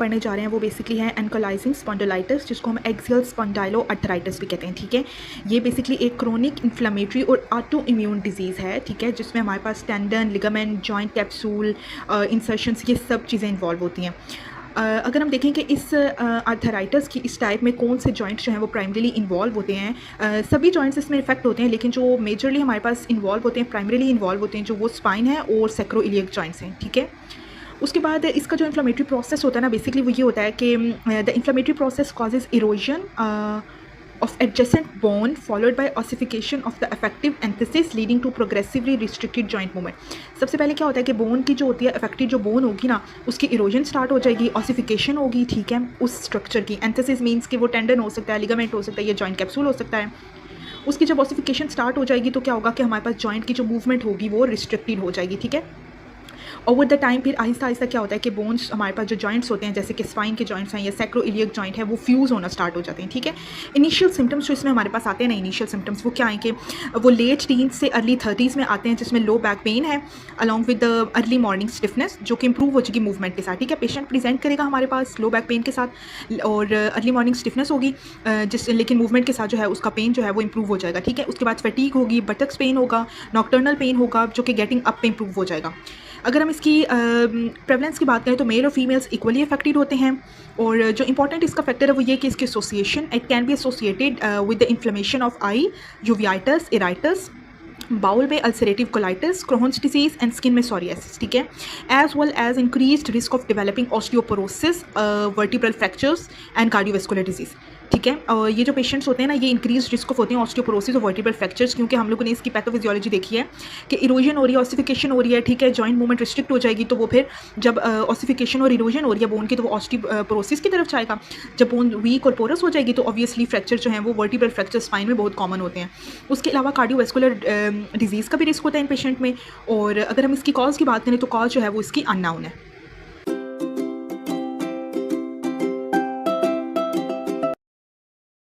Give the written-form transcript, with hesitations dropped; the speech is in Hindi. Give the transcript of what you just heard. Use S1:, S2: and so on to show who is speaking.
S1: पढ़ने जा रहे हैं वो बेसिकली है एंकाइलोजिंग स्पॉन्डिलाइटिस, जिसको हम एक्सियल स्पॉन्डाइलोआर्थराइटिस भी कहते हैं। ठीक है, ये बेसिकली एक क्रोनिक इन्फ्लेमेटरी और ऑटो इम्यून डिजीज़ है। ठीक है, जिसमें हमारे पास tendon, ligament, joint capsule, insertions, ये सब चीज़ें इन्वॉल्व होती हैं। अगर हम देखें कि इस आर्थराइटिस की इस टाइप में कौन से जॉइंट्स जो हैं वो प्राइमरीली इन्वॉल्व होते हैं, सभी जॉइंट्स इसमें इफेक्ट होते हैं, लेकिन जो मेजरली हमारे पास इन्वॉल्व होते हैं, प्राइमरीली इन्वॉल्व होते हैं, जो वो स्पाइन है और सैक्रोइलियक जॉइंट्स हैं। ठीक है, उसके बाद इसका जो इन्फ्लेमेटरी प्रोसेस होता है ना, बेसिकली वो ये होता है कि the inflammatory process causes erosion of adjacent bone followed by ossification of the affected enthesis leading to progressively restricted joint movement। सबसे पहले क्या होता है कि बोन की जो होती है अफेक्टेड जो बोन होगी ना, उसकी इरोजन स्टार्ट हो जाएगी, ऑसिफिकेशन होगी। ठीक है, उस स्ट्रक्चर की। एंथेसिस मीन्स कि वो टेंडन हो सकता है, लिगामेंट हो सकता है, या जॉइंट कैप्सूल हो सकता है। उसकी जब ऑसिफिकेशन स्टार्ट हो जाएगी तो क्या होगा कि हमारे पास जॉइंट की जो मूवमेंट होगी वो रिस्ट्रिक्टेड हो जाएगी। ठीक है, ओवर द टाइम फिर आहिस्ता आहिस्ता क्या होता है कि बोन्स, हमारे पास जो जॉइंट्स होते हैं जैसे कि स्पाइन के जॉइंट्स हैं या सैक्रोइलियक जॉइंट है, वो फ्यूज़ होना स्टार्ट हो जाते हैं। ठीक है, इनिशियल सिम्टम्स जो इसमें हमारे पास आते हैं ना, इनिशियल सिम्टम्स वो क्या हैं कि वो लेट टीन्स से अर्ली 30s में आते हैं, जिसमें लो बैक पेन है along with the early morning stiffness, जो कि इंप्रूव हो जाएगी मूवमेंट के साथ। ठीक है, पेशेंट प्रेजेंट करेगा हमारे पास लो बैक पेन के साथ और अर्ली मॉर्निंग स्टिफनेस होगी, लेकिन मूवमेंट के साथ जो है उसका पेन जो है वो इंप्रूव हो जाएगा। ठीक है, उसके बाद फैटीग होगी, बटक्स पेन होगा, नॉक्टर्नल पेन होगा, जो कि गेटिंग अप पे इंप्रूव हो जाएगा। अगर हम इसकी प्रेवलेंस की बात करें तो मेल और फीमेल्स इक्वली अफेक्टेड होते हैं, और जो इंपॉर्टेंट इसका फैक्टर है वो ये कि इसकी association, it can be associated with the inflammation of eye, uveitis, iritis, bowel में ulcerative colitis, Crohn's disease and skin में सोरियासिस। ठीक है, as well as increased risk of developing osteoporosis, vertebral fractures and cardiovascular disease. ठीक है, और ये जो पेशेंट्स होते हैं ना, ये इंक्रीज रिस्क ऑफ होते हैं ऑस्टियोपोरोसिस और वर्टिब्रल फ्रैक्चर्स, क्योंकि हम लोगों ने इसकी पैथोफिजियोलॉजी देखी है कि इरोजन हो रही है, ऑसिफिकेशन हो रही है। ठीक है, जॉइंट मूवमेंट रिस्ट्रिक्ट हो जाएगी, तो वो फिर जब ऑसिफिकेशन और इरोजन हो रही है बोन की, तो वो ऑस्टियोपोरोसिस की तरफ जाएगा। जब बोन वीक और पोरस हो जाएगी तो ऑब्वियसली फ्रैक्चर जो है वो वर्टिब्रल फ्रैक्चर स्पाइन में बहुत कॉमन होते हैं। उसके अलावा कार्डियोवैस्कुलर डिजीज़ का भी रिस्क होता है इन पेशेंट में। और अगर हम इसकी कॉज की बात करें तो कॉज जो है वो इसकी अननोन है।